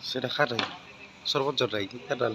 সেটা খাটাই সর্বোচ্চ রাই খাটাল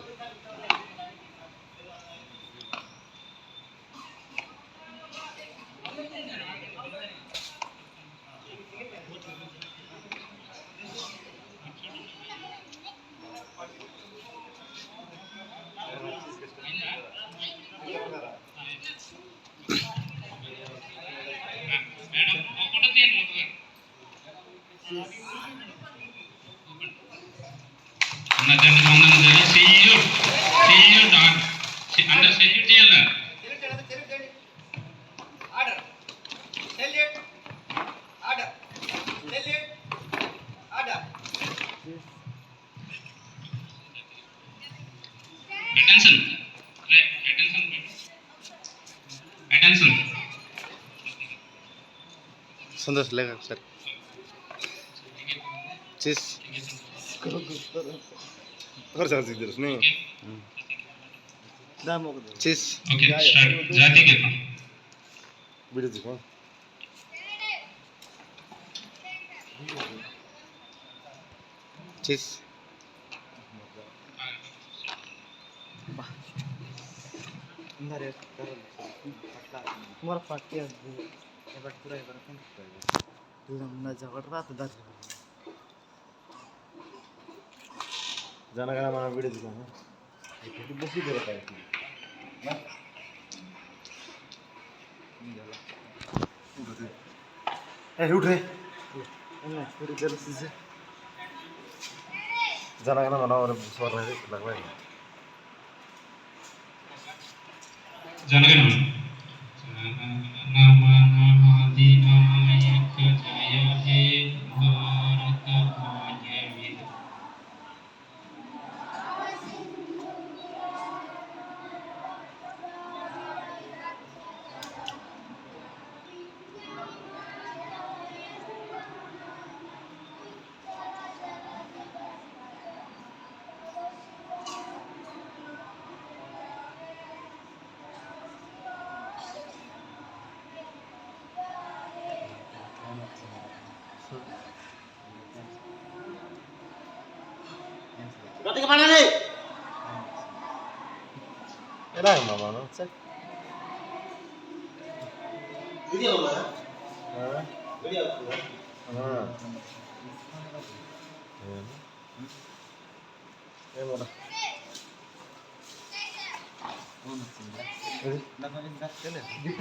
संतोष लेगा सर चीज और साथ इधर नहीं चीज ओके स्टार्ट जाती के वीडियो देखो चीज तुम्हारा पार्टी है एबार पूरा एबार कौन करेगा तू ना झगड़ रहा तो दस जाना का हमारा वीडियो देखो ना ये बस ही देता है ना ए उठ रे ना पूरी जल से जाना का हमारा और सवार रहे लगवा है जनगण नम आदिनायक जय हे भारत भाग्य विधाता Berarti kemana nih? एरा है मामा ना चल Video mana? हां Video apa? हां ये मोरा Oh, masih. Kenapa ini enggak?